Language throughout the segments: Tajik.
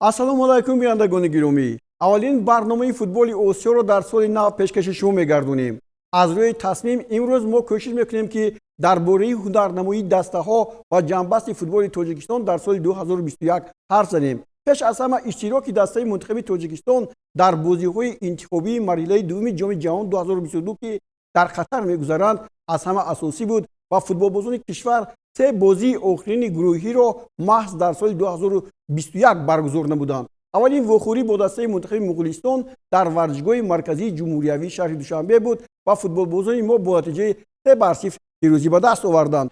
ассалому алайкум бинандагони гиромӣ. Аввалин барномаи футболи Осиёро дар соли нав пешкаши шумо мегардонем. Аз рӯи тасмим имрӯз мо кӯшиш мекунем ки дар бораи ҳунарнамоии дастаҳо ва ҷанбасти футболи Тоҷикистон дар соли 2021 ҳарф занем. Пеш аз ҳама иштироки дастаи мунтахаби Тоҷикистон дар бозиҳои интихобии марҳилаи дуввуми ҷоми ҷаҳон 2022 ки дар Қатар мегузаранд аз ҳама асосӣ буд ва футболбозони кишвар се бозии охирини гурӯҳиро маҳз дар соли 2021 баргузор намуданд. Аввалин вохӯрӣ бо дастаи мунтахаби Муғулистон дар варзишгоҳи марказии ҷумҳуриявӣ шаҳри Душанбе буд ва футболбозони мо бо натиҷаи 3-0 пирӯзӣ ба даст оварданд.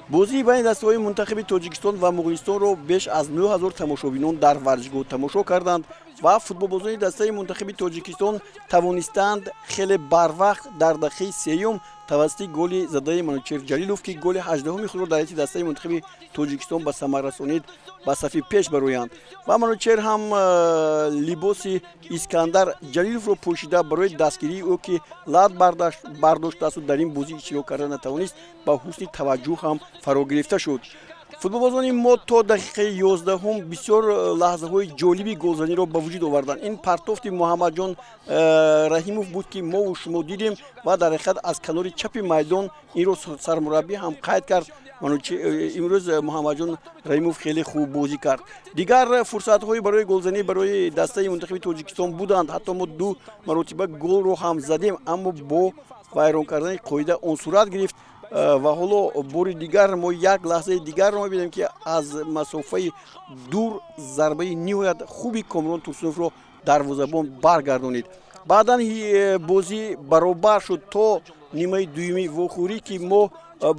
бозии байни дастаҳои мунтахаби Тоҷикистон ва Муғулистонро беш аз 9000 тамошобинон дар варзишгоҳ тамошо карданд ва футболбозони дастаи мунтахаби Тоҷикистон тавонистанд хеле барвақт дар дақиқаи сеюм тавассути голи задаи Манучер Ҷалилов ки голи 18-уми худро дар ҳайати дастаи мунтахаби Тоҷикистон ба самар расонид ба сафи пеш бароянд ва Манучер ҳам либоси Искандар Ҷалиловро пӯшида барои дастгирии ӯ ки лад бардоштааст дар ин бозӣ иштирок карда натавонист ба ҳусни таваҷҷӯҳ ҳам фаро гирифта шуд. футболбозони мо то дақиқаи 11-ум бисёр лаҳзаҳои ҷолиби голзаниро ба вуҷуд оварданд. Ин партофти Муҳаммадҷон Раҳимов буд ки мову шумо дидем ва дар ҳақиқат аз канори чапи майдон инро сармураббӣ ҳам қайд кард. имрӯз Муҳаммадҷон Раҳимов хеле хуб бозӣ кард. Дигар фурсатҳои барои голзанӣ барои дастаи мунтахаби Тоҷикистон буданд. ҳатто мо 2 маротиба голро ҳам задем, аммо бо вайрон кардани қоида он сурат гирифт ва ҳоло бори дигар мо як лаҳзаи дигарро мебинем ки аз масофаи дур зарбаи ниҳоят хуби Комрон Турсуновро дарвозабон баргардонид. баъдан бозӣ баробар шуд то нимаи дуюми вохӯрӣ ки мо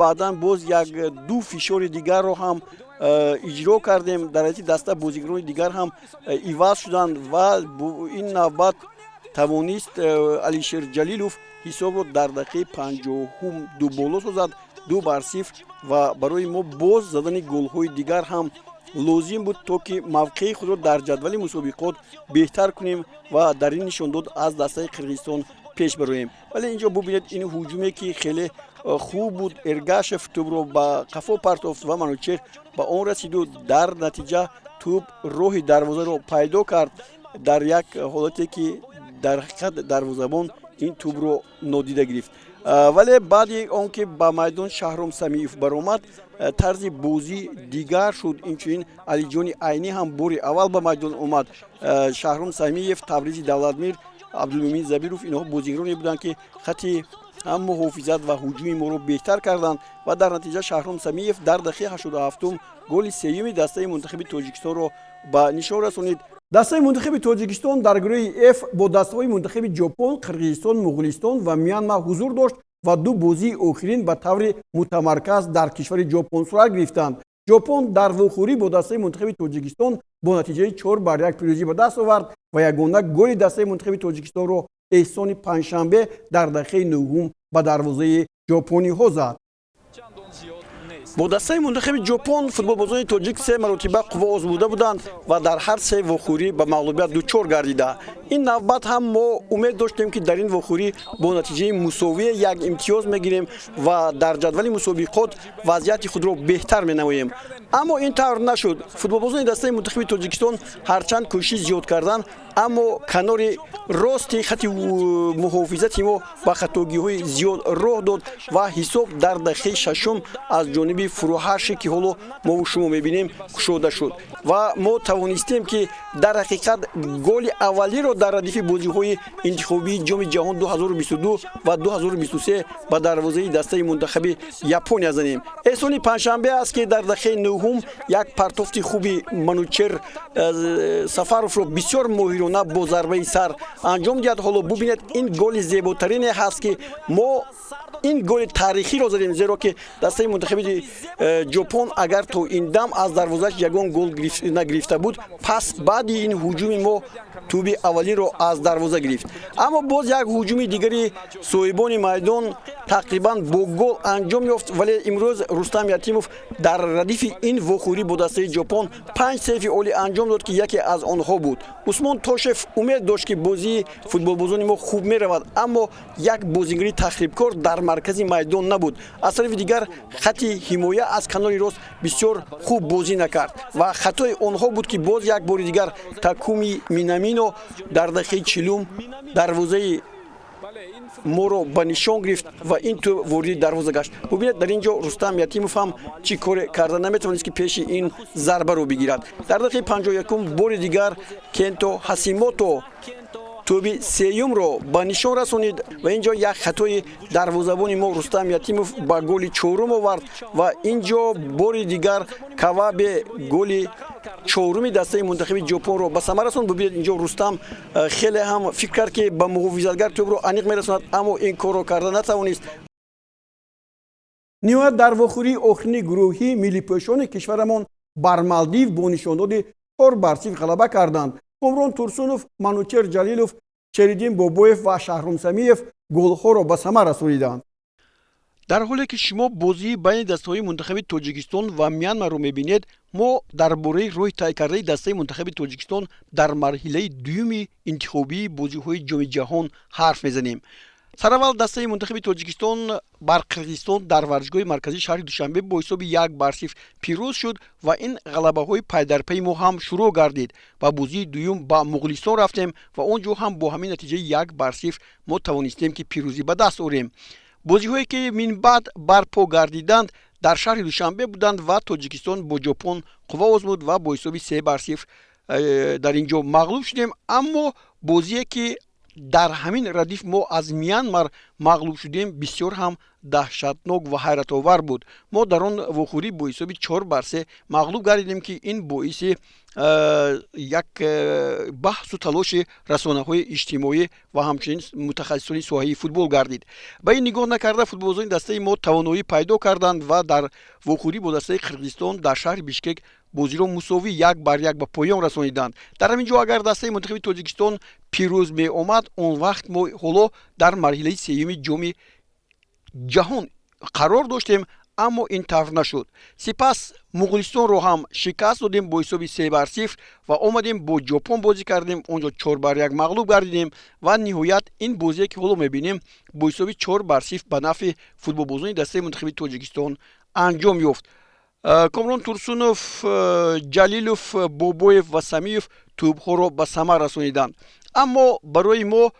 баъдан боз як 2 фишори дигарро ҳам иҷро кардем. дар ҳайати даста бозигарони дигар ҳам иваз шуданд ва ин навбат тавонист Алишер Ҷалилов ҳисобро дар дақиқаи 50-ум дуболо созад 2-0 ва барои мо боз задани голҳои дигар ҳам лозим буд то ки мавқеи худро дар ҷадвали мусобиқот беҳтар кунем ва дар ин нишондод аз дастаи Қирғизистон пеш бароем. вале инҷо бубинед ин ҳуҷуме ки хеле хуб буд. Эргашев тӯбро ба қафо партофт ва Манучер ба он расиду дар натиҷа тӯб роҳи дарвозаро пайдо кард дар як ҳолате ки дар ҳақиқат дарвозабон ин тӯбро нодида гирифт. вале баъди он ки ба майдон Шаҳром Самиев баромад тарзи бозӣ дигар шуд. Инчунин Алиҷони Айнӣ ҳам бори аввал ба майдон омад. Шаҳром Самиев, Тавризи Давлатмир, Абдулмумин Забиров инҳо бозигароне буданд ки хати ҳам муҳофизат ва ҳуҷуми моро беҳтар карданд ва дар натиҷа Шаҳром Самиев дар дақиқаи 87-ум голи сеюми дастаи мунтахаби Тоҷикистонро ба нишон расонид. дастаи мунтахаби Тоҷикистон дар гурӯҳи F бо дастаҳои мунтахаби Ҷопон, Қирғизистон, Муғулистон ва Мянма ҳузур дошт ва 2 бозии охирин ба таври мутамарказ дар кишвари Ҷопон сурат гирифтанд. Ҷопон дар вохӯрӣ бо дастаи мунтахаби Тоҷикистон бо натиҷаи 4-1 пирӯзӣ ба даст овард ва ягона голи дастаи мунтахаби Тоҷикистонро эҳсони панҷшанбе дар дақиқаи 9-ум ба дарвозаи ҷопониҳо зад. бо дастаи мунтахаби Ҷопон футболбозони тоҷик 3 маротиба қувва озмуда буданд ва дар ҳар 3 вохӯрӣ ба мағлубият дучор гардида. ин навбат ҳам мо умед доштем ки дар ин вохӯрӣ бо натиҷаи мусовие як имтиёз мегирем ва дар ҷадвали мусобиқот вазъияти худро беҳтар менамоем. аммо ин тавр нашуд. футболбозони дастаи мунтахаби Тоҷикистон ҳарчанд кӯшиш зиёд карданд, аммо канори рости хати муҳофизати мо ба хатогиҳои зиёд роҳ дод ва ҳисоб дар дақиқаи 6-ум аз ҷониби фурӯҳаши ки ҳоло мову шумо мебинем кушода шуд ва мо тавонистем ки дар ҳақиқат голи аввалиро дар радифи бозиҳои интихобии ҷоми ҷаҳон 2022 ва 2023 ба дарвозаи дастаи мунтахаби Япония занем. эҳсони панҷшанбе аст ки дар дақиқаи 9-ум як партофти хуби Манучер Сафаровро бисёр моҳирона бо зарбаи сар анҷом диҳад. ҳоло бубинед ин голи зеботарине ҳаст ки мо ин голи таърихиро задем, зеро ки дастаи мунтахаби Ҷопон агар то ин дам аз дарвозааш ягон гол нагирифта буд, пас баъди ин ҳуҷуми мо тӯби аввалинро аз дарвоза гирифт. аммо боз як ҳуҷуми дигари соҳибони майдон тақрибан бо гол анҷом ёфт, вале имрӯз Рустам Ятимов дар радифи ин вохӯрӣ бо дастаи Ҷопон 5 сейфи олӣ анҷом дод ки яке аз онҳо буд. Усмон Тошев умед дошт ки бозии футболбозони мо хуб меравад, аммо як бозигари тахрибкор дар маркази майдон набуд. Аз тарафи дигар хати ҳимоя аз канори рост бисёр хуб бозӣ накард ва хатои онҳо буд ки боз як бори дигар Такуми Минамино дар дақиқаи 40 дарвозаи моро ба нишон гирифт ва ин ту вориди дарвоза гашт. Бубинед дар ин ҷо Рустам Ятимов ҳам чӣ коре карда наметавонист ки пеши ин зарбаро бигирад. Дар дақиқаи 51 бори дигар Кенто Ҳасимото туби сеюмро ба нишон расонид ва ин ҷо як хатои дарвозабони мо Рустам Ятимов ба голи чорум овард ва ин ҷо бори дигар Кавабе голи чоруми дастаи мунтахаби ҷопонро ба самар расонд. Бубинед ин ҷо Рустам хеле ҳам фикр кард ки ба муҳофизатгар тӯбро аниқ мерасонад, аммо ин корро карда натавонист. ниҳоят дар вохӯрии охирини гурӯҳӣ миллипӯшони кишварамон бар Малдив бо нишондоди 4-0 ғалаба карданд. Комрон Турсунов, Манучер Ҷалилов, Черидин Бобоев ва Шаҳром Самиев голҳоро ба самар расониданд. дар ҳоле ки шумо бозии байни дастаҳои мунтахаби Тоҷикистон ва Мянмарро мебинед, мо дар бораи роҳи тайкардаи дастаи мунтахаби Тоҷикистон дар марҳилаи дуюми интихобии бозиҳои ҷоми ҷаҳон ҳарф мезанем. Сараввал дастаи мунтахаби Тоҷикистон бар Қирғизистон дар варзишгоҳи марказии шаҳри Душанбе бо ҳисоби 1-0 пирӯз шуд ва ин ғалабаҳои пайдарпайи мо ҳам шурӯъ гардид. Ба бозии дуюм ба Муғулистон рафтем ва он ҷо ҳам бо ҳамин натиҷаи 1-0 мо тавонистем ки пирӯзӣ ба даст орем. бозиҳое ки минбаъд барпо гардиданд дар шаҳри Душанбе буданд ва Тоҷикистон бо Ҷопон қувва озмуд ва бо ҳисоби 3-0 дар ин ҷо мағлуб шудем. Аммо бозие ки дар ҳамин радиф мо аз Мянмар мағлуб шудем бисёр ҳам даҳшатнок ва ҳайратовар буд. Мо дар он вохӯрӣ бо ҳисоби 4-3 мағлуб гардидем ки ин боиси як баҳсу талоши расонаҳои иҷтимоӣ ва ҳамчунин мутахассисони соҳаи футбол гардид. Ба ин нигоҳ накарда футболбозони дастаи мо тавоноӣ пайдо карданд ва дар вохӯрӣ бо дастаи Қирғизистон дар шаҳри Бишкек бозиро мусовӣ 1-1 ба поён расониданд. Дар ҳамин ҷо агар дастаи мунтахаби Тоҷикистон пирӯз меомад, он вақт мо ҳоло дар марҳилаи сеюми ҷоми ҷаҳон қарор доштем, аммо ин тавр нашуд. Сипас Муғулистонро ҳам шикаст додем бо ҳисоби 3-0 ва омадем бо Ҷопон бозӣ кардем, онҷо 4-1 мағлуб гардидем ва ниҳоят ин бозие ки ҳоло мебинем бо ҳисоби 4-0 ба нафъи футболбозони дастаи мунтахаби Тоҷикистон анҷом ёфт. Комрон Турсунов, Ҷалилов, Бобоев ва Самиев тӯбҳоро ба самар расониданд. Аммо барои мо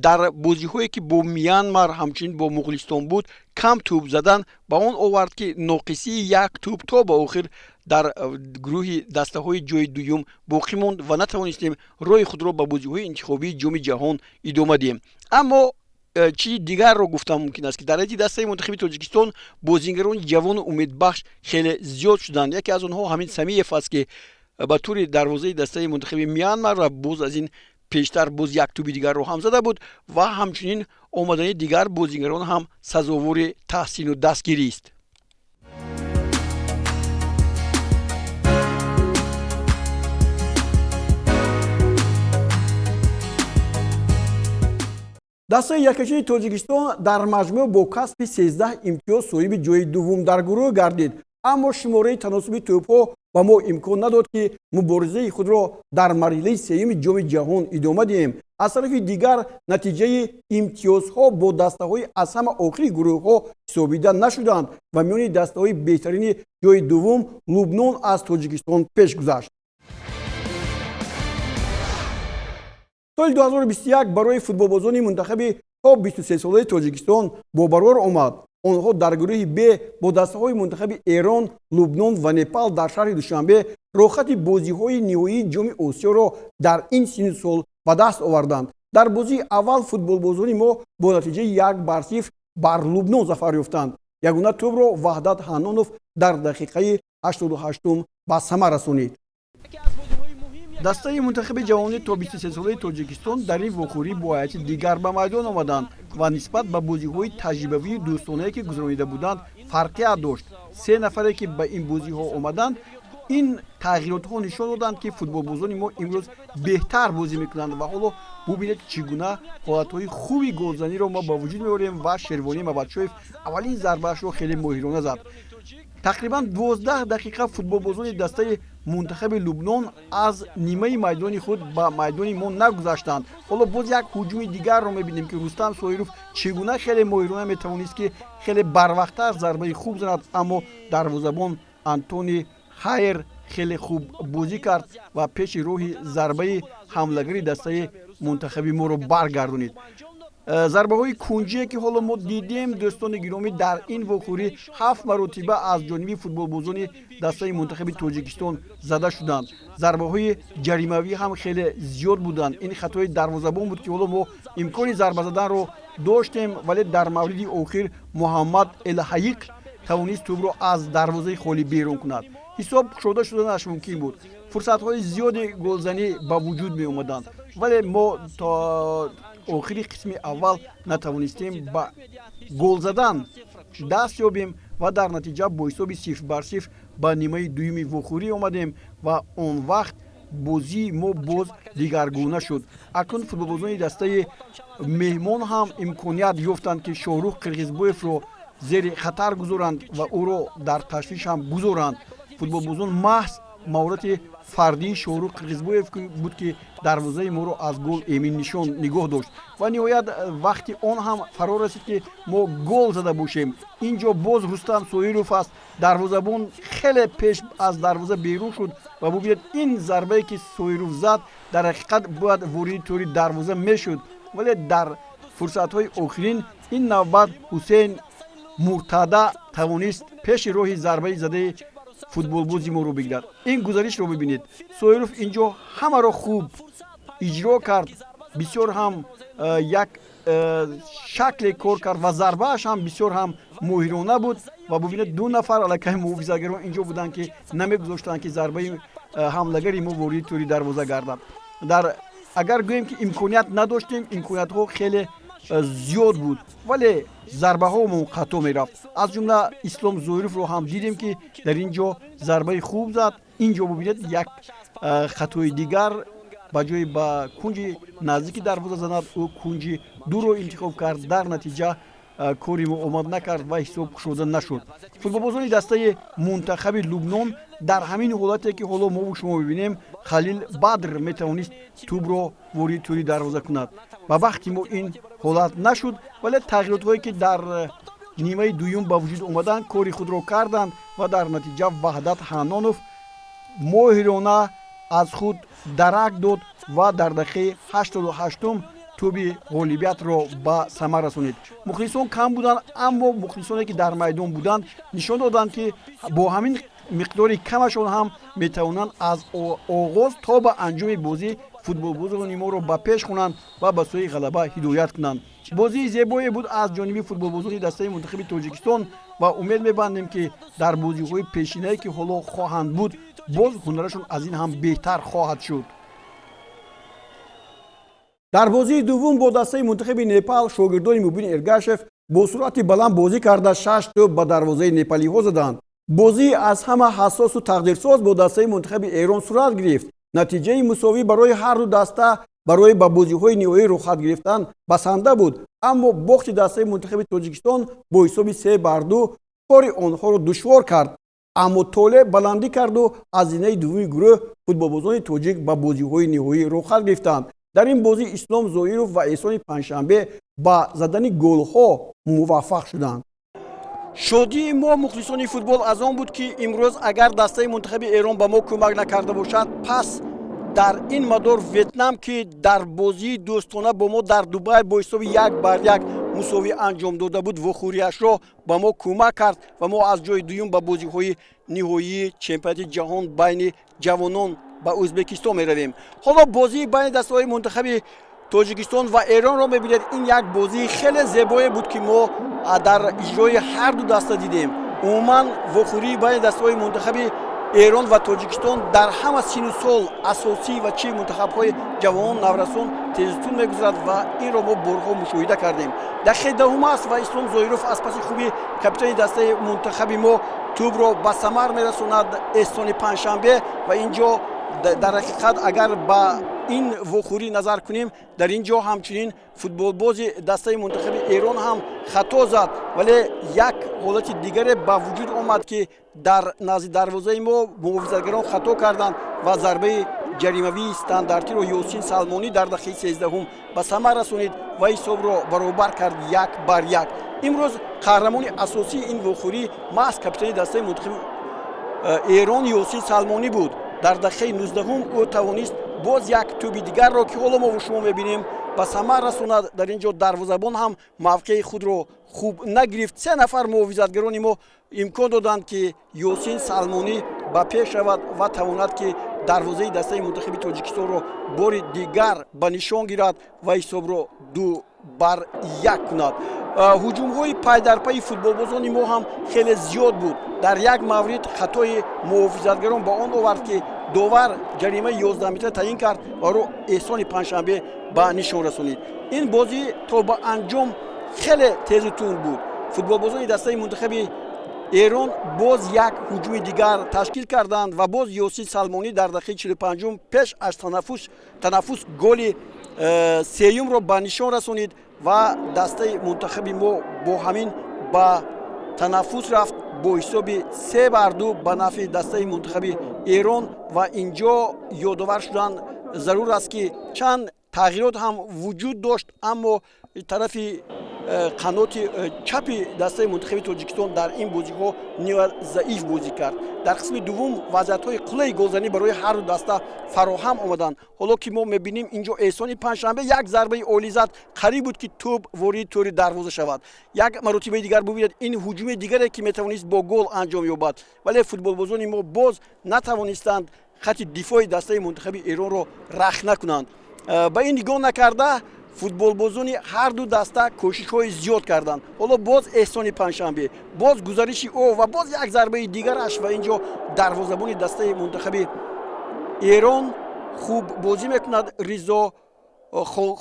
дар бозиҳое ки бо Мянмар ҳамчунин бо Муғулистон буд, кам тӯб задан ба он овард ки ноқисии як тӯб то ба охир дар гурӯҳи дастаҳои ҷои дуюм боқӣ монд ва натавонистем роҳи худро ба бозиҳои интихобии ҷоми ҷаҳон идома диҳем. Аммо чизи дигарро гуфтам мумкин аст ки дар ҳайати дастаи мунтахаби Тоҷикистон бозигарони ҷавону умедбахш хеле зиёд шуданд. Яке аз онҳо ҳамин Самиев аст ки ба тури дарвозаи дастаи мунтахаби Мянмар ва боз аз ин пештар боз як тӯби дигарро ҳам зада буд ва ҳамчунин омадани дигар бозигарон ҳам сазовори таҳсину дастгирист. дастаи якчини Тоҷикистон дар маҷмӯъ бо касби 13 имтиёз соҳиби ҷои дуввум дар гурӯҳ гардид. Аммо шумораи таносуби тӯбҳо ба мо имкон надод ки муборизаи худро дар марҳилаи сеюми ҷоми ҷаҳон идома диҳем. аз тарафи дигар натиҷаи имтиёзҳо бо дастаҳои аз ҳама охири гурӯҳҳо ҳисобида нашуданд ва миёни дастаҳои беҳтарини ҷои дуввум Лубнон аз Тоҷикистон пеш гузашт. соли 2021 барои футболбозони мунтахаби топ 23 солаи Тоҷикистон бобарор омад. онҳо дар гурӯҳи Б бо дастаҳои мунтахаби Эрон, Лубнон ва Непал дар шаҳри Душанбе рохати бозиҳои ниҳоии ҷоми Осиёро дар ин синну сол ба даст оварданд. дар бозии аввал футболбозони мо бо натиҷаи 1-0 бар Лубнон зафар ёфтанд. ягона тӯбро Ваҳдат Ҳанонов дар дақиқаи 88 ба самар расонид. дастаи мунтахаби ҷавони то 23 солаи Тоҷикистон дар ин вохӯрӣ бо ҳайати дигар ба майдон омаданд ва нисбат ба бозиҳои таҷрибавии дӯстонае ки гузаронида буданд фарқият дошт. 3 нафаре ки ба ин бозиҳо омаданд, ин тағйиротҳо нишон доданд ки футболбозони мо имрӯз беҳтар бозӣ мекунанд ва ҳоло бубинед чӣ гуна ҳолатҳои хуби голзаниро мо ба вуҷуд меорем ва Шервонӣ Мабадшоев аввалин зарбаашро хеле моҳирона зад. тақрибан 12 дақиқа футболбозони дастаи мунтахаби Лубнон аз нимаи майдони худ ба майдони мо нагузаштанд. ҳоло боз як ҳуҷуми дигарро мебинем ки Рустам Соиров чигуна хеле моҳирона метавонист ки хеле барвақттар зарбаи хуб занад, аммо дарвозабон Антони Хайр хеле хуб бозӣ кард ва пеши роҳи зарбаи ҳамлагари дастаи мунтахаби моро баргардонид. зарбаҳои кунҷие ки ҳоло мо дидем, дӯстони гиромӣ, дар ин вохӯрӣ 7 маротиба аз ҷониби футболбозони дастаи мунтахаби Тоҷикистон зада шуданд. зарбаҳои ҷаримавӣ ҳам хеле зиёд буданд. ин хатои дарвозабон буд ки ҳоло мо имкони зарба заданро доштем, вале дар мавриди охир Муҳаммад Элҳаиқ тавонист тӯбро аз дарвозаи холӣ берун кунад. ҳисоб кушода шуданаш мумкин буд. фурсатҳои зиёди голзанӣ ба вуҷуд меомаданд, вале мо то охири қисми аввал натавонистем ба гол задан даст ёбем ва дар натиҷа бо ҳисоби 0-0 ба нимаи дуюми вохӯрӣ омадем ва он вақт бозии мо боз дигаргуна шуд. акнун футболбозони дастаи меҳмон ҳам имконият ёфтанд ки Шоҳрух Қирғизбоевро зери хатар гузоранд ва ӯро дар ташвиш ҳам гузоранд. футболбозон маҳз маҳорати фардии Шоҳрух Қирғизбоев буд ки дарвозаи моро аз гол эмин-нишон нигоҳ дошт ва ниҳоят вақти он ҳам фаро расид ки мо гол зада бошем. инҷо боз Рустам Соиров аст. дарвозабон хеле пеш аз дарвоза берун шуд ва бубинед ин зарбае ки Соиров зад дар ҳақиқат бояд вориди тӯри дарвоза мешуд, вале дар фурсатҳои охирин ин навбат Ҳусейн Муртада тавонист пеши роҳи зарбаи задаи футболбози моро бигирад. ин гузаришро бибинед. Соиров инҷо ҳамаро хуб иҷро кард, бисёр ҳам як шакле кор кард ва зарбааш ҳам бисёр ҳам моҳирона буд ва бубинед ду нафар аллакай муҳофизатгарон инҷо буданд ки намегузоштанд ки зарбаи ҳамлагари мо вориди тӯри дарвоза гардад. агар гӯем ки имконият надоштем, имкониятҳо хеле зиёд буд, вале зарбаҳоамон хато мерафт. аз ҷумла Ислом Зоировро ҳам дидем ки дар ин ҷо зарбаи хуб зад. инҷо бубинед як хатои дигар, ба ҷои ба кунҷи наздики дарвоза занад, ӯ кунҷи дуро интихоб кард. дар натиҷа кори мо омад накард ва ҳисоб кушода нашуд. футболбозони дастаи мунтахаби Лубнон дар ҳамин ҳолате ки ҳоло мо шумо бибинем, Халил Бадр метавонист тӯбро вориди тӯри дарвоза кунад. ба вақти мо ин ҳолат нашуд, вале тағйиротҳое ки дар нимаи дуюм ба вуҷуд омаданд кори худро карданд ва дар натиҷа Ваҳдат Ҳанонов моҳирона аз худ дарак дод ва дар дақиқаи 88 тӯби ғолибиятро ба самар расонид. мухлисон кам буданд, аммо мухлисоне ки дар майдон буданд нишон доданд ки бо ҳамин миқдори камашон ҳам метавонанд аз оғоз то ба анҷоми бозӣ футболбозони моро ба пеш хонанд ва ба сӯи ғалаба ҳидоят кунанд. бозии зебое буд аз ҷониби футболбозони дастаи мунтахаби Тоҷикистон ва умед мебандем ки дар бозиҳои пешинае ки ҳоло хоҳанд буд, боз ҳунарашон аз ин ҳам беҳтар хоҳад шуд. дар бозии дуввум бо дастаи мунтахаби Непал шогирдони Мубин Эргашев бо суръати баланд бозӣ карда 6 тӯб ба дарвозаи непалиҳо заданд. бозӣ аз ҳама ҳассосу тақдирсоз бо дастаи мунтахаби Эрон сурат гирифт. натиҷаи мусовӣ барои ҳар ду даста барои ба бозиҳои ниҳоӣ рухсат гирифтан басанда буд, аммо бохти дастаи мунтахаби Тоҷикистон бо ҳисоби 3-2 кори онҳоро душвор кард. аммо Толе баландӣ карду аз зинаи дуввуми гурӯҳ футболбозони тоҷик ба бозиҳои ниҳоӣ рухсат гирифтанд. дар ин бозӣ Ислом Зоиров ва Эҳсони Панҷшанбе ба задани голҳо муваффақ шуданд. шодии мо мухлисони футбол аз он буд ки имрӯз агар дастаи мунтахаби Эрон ба мо кӯмак накарда бошад, пас дар ин мадор Ветнам ки дар бозии дӯстона бо мо дар Дубай бо ҳисоби 1-1 мусовӣ анҷом дода буд, вохӯриашро ба мо кӯмак кард ва мо аз ҷои дуюм ба бозиҳои ниҳоии чемпионати ҷаҳон байни ҷавонон ба Ӯзбекистон меравем. ҳоло бозии байни дастаҳои мунтахаби Тоҷикистон ва Эронро мебинед. ин як бозии хеле зебое буд ки мо дар иҷрои ҳар ду даста дидем. умуман вохӯрии байни дастаҳои мунтахаби Эрон ва Тоҷикистон дар ҳама сину сол асосӣ ва чи мунтахабҳои ҷавонон наврасон тезтун мегузарад ва инро мо борҳо мушоҳида кардем. дақиқаи даҳум аст ва Ислом Зоиров аз паси хуби капитани дастаи мунтахаби мо тӯбро ба самар мерасонад Эҳсони Панҷшанбе ва инҷо дар ҳақиқат агар ба ин вохӯрӣ назар кунем, дар ин ҷо ҳамчунин футболбози дастаи мунтахаби Эрон ҳам хато зад, вале як ҳолати дигаре ба вуҷуд омад ки дар назди дарвозаи мо муҳофизатгарон хато карданд ва зарбаи ҷаримавии стандартиро Ёсин Салмонӣ дар дақиқаи 13 ба самар расонид ва ҳисобро баробар кард 1-1. имрӯз қаҳрамони асосии ин вохӯрӣ маҳз капитани дастаи мунтахаби Эрон Ёсин Салмонӣ буд. дар дақиқаи 19 ӯ тавонист боз як тӯби дигарро ки ҳоло мо шумо мебинем ба самар расонад. дар ин ҷо дарвозабон ҳам мавқеи худро хуб нагирифт. 3 нафар муҳофизатгарони мо имкон доданд ки Ёсин Салмонӣ ба пеш равад ва тавонад ки дарвозаи дастаи мунтахаби Тоҷикистонро бори дигар ба нишон гирад ва ҳисобро 2-1 кунад. ҳуҷумҳои пайдарпайи футболбозони мо ҳам хеле зиёд буд. дар як маврид хатои муҳофизатгарон ба он овард ки довар ҷаримаи 11 метра таъин кард ва ро эҳсони панҷшанбе ба нишон расонид. ин бозӣ то ба анҷом хеле тезу тунд буд. футболбозони дастаи мунтахаби Эрон боз як ҳуҷуми дигар ташкил карданд ва боз Ёсин Салмонӣ дар дақиқаи 45 пеш аз танаффус голи сеюмро ба нишон расонид ва дастаи мунтахаби мо бо ҳамин ба танаффус рафт бо ҳисоби 3-2 ба нафъи дастаи мунтахаби Эрон. ва инҷо ёдовар шудан зарур аст ки чанд тағйирот ҳам вуҷуд дошт, аммо тарафи қаноти чапи дастаи мунтахаби Тоҷикистон дар ин бозиҳо ниҳоят заиф бозӣ кард. дар қисми дуввум вазъиятҳои қулаи голзанӣ барои ҳарду даста фароҳам омаданд. ҳоло ки мо мебинем инҷо эҳсони панҷшанбе як зарбаи олӣ зад, қариб буд ки тӯб ворид тӯри дарвоза шавад. як маротибаи дигар бубинед, ин ҳуҷуми дигаре ки метавонист бо гол анҷом ёбад, вале футболбозони мо боз натавонистанд хатти дифои дастаи мунтахаби Эронро рахна кунанд. ба ин нигоҳ накарда футболбозони ҳарду даста кӯшишҳои зиёд карданд. ҳоло боз эҳсони панҷшанбе, боз гузариши ӯ ва боз як зарбаи дигараш ва инҷо дарвозабони дастаи мунтахаби Эрон хуб бозӣ мекунад. Ризо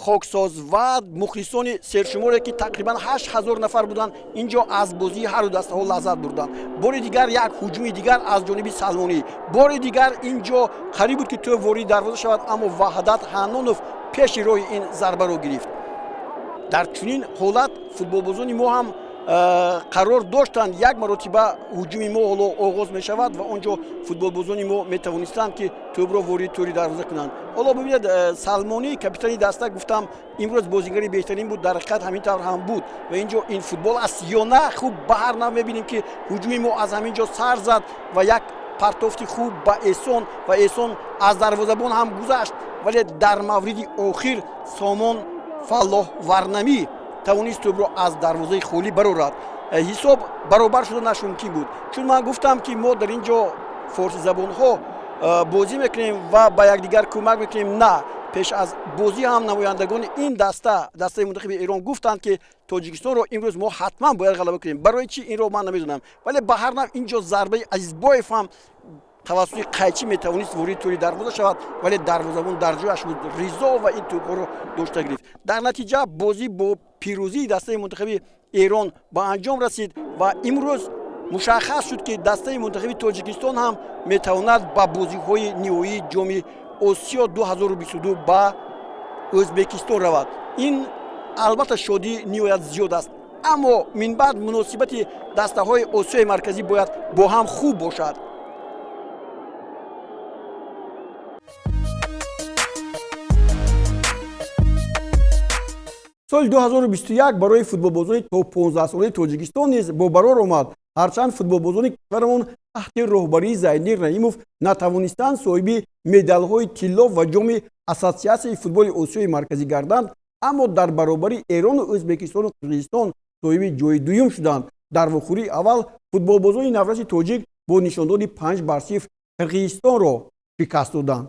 хоксоз ва мухлисони сершуморе ки тақрибан 8000 нафар буданд, инҷо аз бозии ҳарду дастаҳо лаззат бурданд. бори дигар як ҳуҷуми дигар аз ҷониби Салмонӣ, бори дигар инҷо қариб буд ки тӯб ворид дарвоза шавад, аммо Ваҳдат Ҳанонов пеши роҳи ин зарбаро гирифт. дар чунин ҳолат футболбозони мо ҳам қарор доштанд як маротиба ҳуҷуми мо ҳоло оғоз мешавад ва онҷо футболбозони мо метавонистанд ки тӯбро ворид тӯри дарвоза кунанд. ҳоло бибинед, Салмонӣ капитани даста гуфтам имрӯз бозигари беҳтарин буд, дар ҳақиқат ҳамин тавр ҳам буд ва инҷо ин футбол аст ё на. хуб ба ҳар навъ мебинем ки ҳуҷуми мо аз ҳамин ҷо сар зад ва як партофти хуб ба Эҳсон ва Эҳсон аз дарвозабон ҳам гузашт, вале дар мавриди охир Сомон Фаллоҳ Варнамӣ тавонист тӯбро аз дарвозаи холӣ барорад. ҳисоб баробар шуда нашумкин буд. чун ман гуфтам ки мо дар ин ҷо форсизабонҳо бозӣ мекунем ва ба якдигар кӯмак мекунем, на, пеш аз бозӣ ҳам намояндагони ин дастаи мунтахаби Эрон гуфтанд ки Тоҷикистонро имрӯз мо ҳатман бояд ғалаба кунем. барои чӣ инро ман намедонам, вале ба ҳар навъ ин ҷо зарбаи Азизбоев ҳам тавассути қайчӣ метавонист ворид тӯри дарвоза шавад, вале дарвозабон дар ҷояш буд. Ризо ва ин тӯбҳоро дошта гирифт. дар натиҷа бозӣ бо пирӯзии дастаи мунтахаби Эрон ба анҷом расид ва имрӯз мушаххас шуд ки дастаи мунтахаби Тоҷикистон ҳам метавонад ба бозиҳои ниҳоии ҷоми Осиё 2022 ба Ӯзбекистон равад. ин албатта шодӣ ниҳоят зиёд аст, аммо минбаъд муносибати дастаҳои Осиёи марказӣ бояд бо ҳам хуб бошад. соли 2021 барои футболбозони то 15 солаи Тоҷикистон низ бо барор омад. ҳарчанд футболбозони кишварамон таҳти роҳбарии Зайнир Раимов натавонистанд соҳиби медалҳои тилло ва ҷоми Ассотсиатсияи футболи Осиёи марказӣ гарданд, аммо дар баробари Эрону Ӯзбекистону Қирғизистон соҳиби ҷои дуюм шуданд. дар вохӯрии аввал футболбозони навраси тоҷик бо нишондоди 5-0 Қирғизистонро шикаст доданд.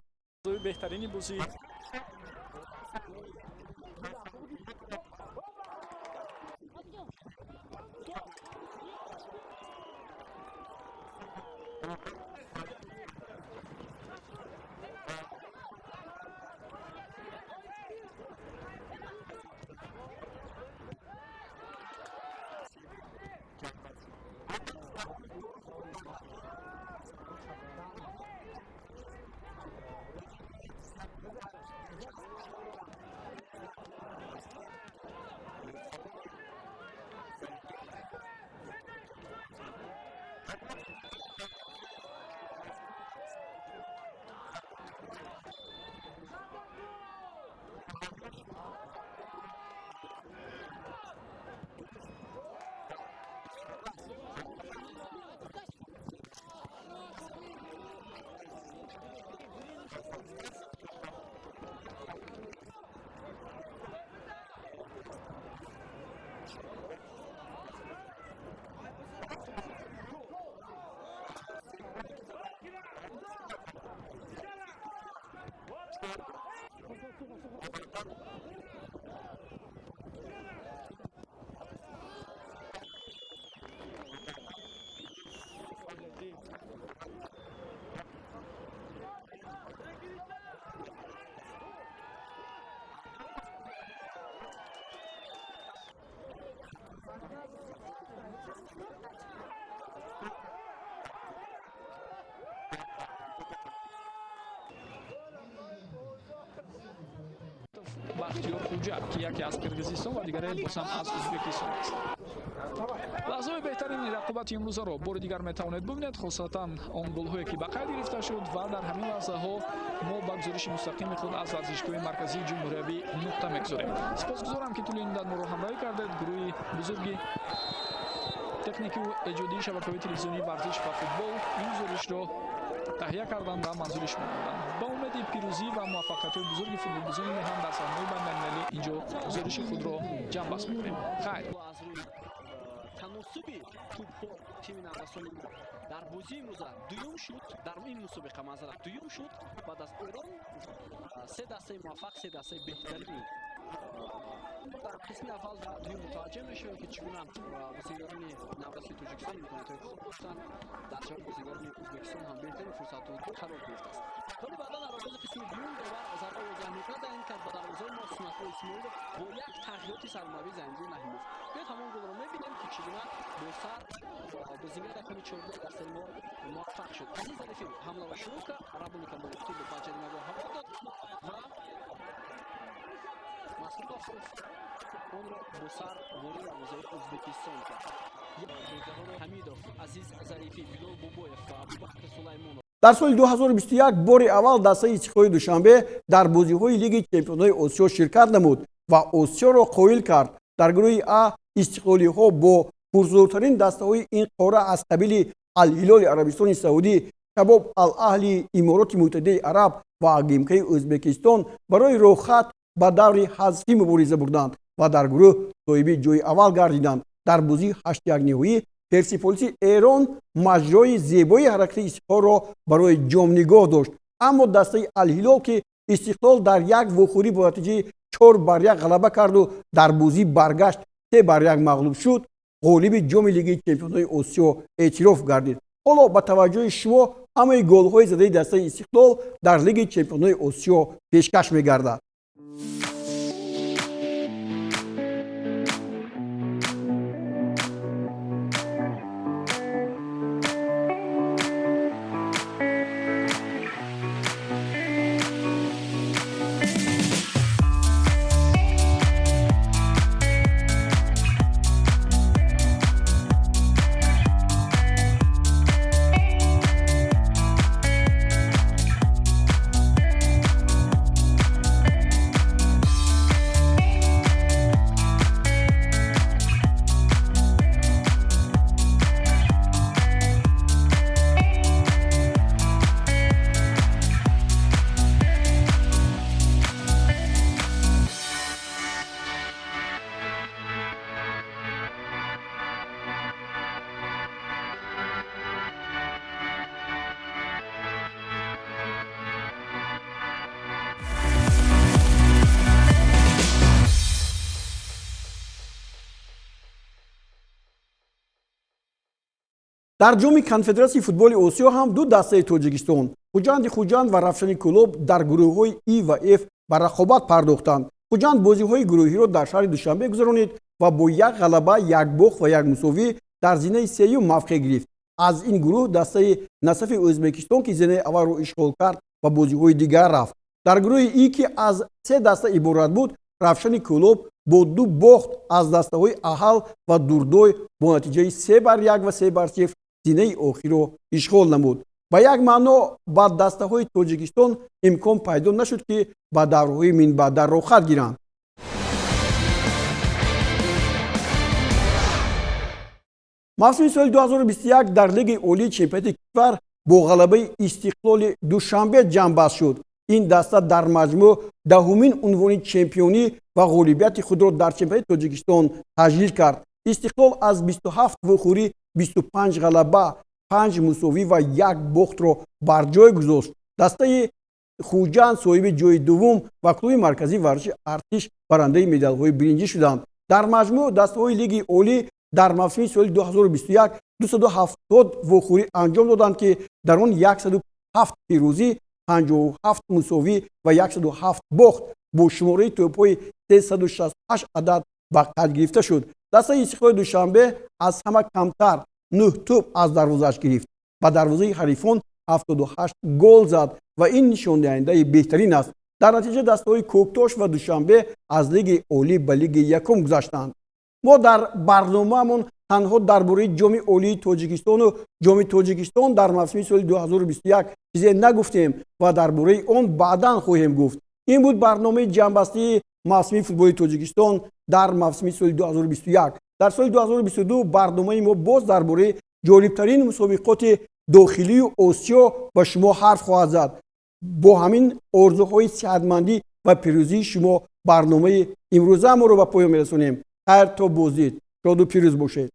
Бахтиёр Хуҷа ки яке аз Қирғизистон ва дигаре бозам аз Ӯзбекистон аст. лаҳзаҳои беҳтарини рақобати имрӯзаро бори дигар метавонед бубинед, хосатан он голҳое ки ба қайд гирифта шуд ва дар ҳамин лаҳзаҳо мо ба гузориши мустақими худ аз варзишгоҳи марказии ҷумҳуриявӣ нуқта мегузорем. Сипосгузорам ки тӯли ин дар моро ҳамроҳӣ кардед. Гурӯҳи бузурги техникию эҷодии шабакаҳои телевизионии варзиш ва футбол ин гузоришро таҳия кардан ва манзури шумо бурданд. Ба умеди пирӯзӣ ва муваффақиятҳои бузурги футболбозони меҳман дар саҳнаҳои байналмилалӣ инҷо гузориши худро ҷамъбаст мекунем. Хайр. таносуби тӯбҳо тими навбасони дар бозии имрӯза дуюм шуд, дар ин мусобиқа мазарат дуюм шуд. баъд аз Эрон се дастаи муваффақ, се дастаи беҳтарини дар қисми аввал ва дуюм мутаваҷҷеҳ мешавем ки чӣ гуна бозигарони навбасои Тоҷикистон имкониятҳои хуб доштанд. дар ҷои бозигарони Ӯзбекистон ҳам беҳтарин фурсатҳои қарор гирифтааст. вале баъдан дар оғози қисми дуюм давар зарба озаҳмиятра таъин кард ва дар озои мо Сунатҳои Исмоилов бо як тағйироти сармавӣ Зайниддин Наҳимов биёд ҳамон голро мебинем ки чӣ гуна бо сар бозигари рақами 14 дар сари мо муваффақ шуд. Азиз Зарифи ҳамларо шурӯъ кард, Рабуника молифтӣ ба ҷаримагоҳ ҳаво дод ва Масъуд Офуров онро бо сар вори дарвозаи Ӯзбекистон кард. Ҳамидов, Азиз Зарифи, Билол Бобоев ва Абубакр Сулаймонов дар соли 2021 бори аввал дастаи Истиқлоли Душанбе дар бозиҳои Лиги Чемпионҳои Осиё ширкат намуд ва Осиёро қоил кард. дар гурӯҳи А истиқлолиҳо бо пурзортарин дастаҳои ин қора аз қабили Ал-Ҳилоли Арабистони Саудӣ, Шабоб Ал-Аҳли Имороти Муттаҳидаи Араб ва АГМК Ӯзбекистон барои рохат ба даври ҳазфӣ мубориза бурданд ва дар гурӯҳ соҳиби ҷойи аввал гардиданд. дар бозии 8 ниҳоӣ Персиполиси Эрон маҷрои зебои ҳаракати Истиқлолро барои ҷом нигоҳ дошт. аммо дастаи Ал-Ҳилол ки Истиқлол дар як вохӯрӣ бо натиҷаи 4-1 ғалаба карду дар бозӣ баргашт 3-1 мағлуб шуд, ғолиби ҷоми Лиги Чемпионҳои Осиё эътироф гардид. ҳоло ба таваҷҷӯҳи шумо ҳамаи голҳои задаи дастаи Истиқлол дар Лиги Чемпионҳои Осиё пешкаш мегардад. дар ҷоми Конфедератсияи футболи Осиё ҳам ду дастаи Тоҷикистон, Хуҷанди Хуҷанд ва Равшани Кӯлоб дар гурӯҳҳои И ва Ф ба рақобат пардохтанд. Хуҷанд бозиҳои гурӯҳиро дар шаҳри Душанбе гузаронид ва бо як ғалаба, як бохт ва як мусовӣ дар зинаи сеюм мавқеъ гирифт. аз ин гурӯҳ дастаи Насафи Ӯзбекистон ки зинаи аввалро ишғол кард ва бозиҳои дигар рафт. дар гурӯҳи И ки аз 3 даста иборат буд, Равшани Кӯлоб бо 2 бохт аз дастаҳои Аҳал ва Дурдой бо натиҷаи 3-1 ва 3-0 зинаи охирро ишғол намуд. ба як маъно ба дастаҳои Тоҷикистон имкон пайдо нашуд ки ба давраҳои минбаъда рохат гиранд. мавсими соли 2021 дар Лигаи олии чемпионати кишвар бо ғалабаи Истиқлоли Душанбе ҷамъбаст шуд. ин даста дар маҷмӯъ 10-умин унвони чемпионӣ ва ғолибияти худро дар чемпионати Тоҷикистон таҷлил кард. Истиқлол аз 27 вохӯрӣ 25 ғалаба, 5 мусовӣ ва 1 бохтро бар ҷой гузошт. дастаи Хуҷанд соҳиби ҷои дуввум ва клуби марказии варзиши Артиш барандаи медалҳои биринҷӣ шуданд. дар маҷмӯъ дастаҳои Лигаи олӣ дар мавсими соли 2021 270 вохӯрӣ анҷом доданд ки дар он 107 пирӯзӣ, 57 мусовӣ ва 107 бохт бо шумораи тӯбҳои 368 адад ба қайд гирифта шуд. дастаи Истиқлоли Душанбе аз ҳама камтар 9 тӯб аз дарвозааш гирифт. ба дарвозаи ҳарифон 78 гол зад ва ин нишондиҳандаи беҳтарин аст. дар натиҷа дастаҳои Коктош ва Душанбе аз лиги олӣ ба лиги якум гузаштанд. мо дар барномаамон танҳо дар бораи ҷоми олии Тоҷикистону ҷоми Тоҷикистон дар мавсими соли 2021 чизе нагуфтем ва дар бораи он баъдан хоҳем гуфт. ин буд барномаи ҷамъбастии мавсими футболи Тоҷикистон дар мавсими соли 2021. дар соли 2022 барномаи мо боз дар бораи ҷолибтарин мусобиқоти дохилию Осиё ба шумо ҳарф хоҳад зад. бо ҳамин орзуҳои сеҳатмандӣ ва пирӯзии шумо барномаи имрӯзаамонро ба поён мерасонем. хайр то боздид. шоду пирӯз бошед.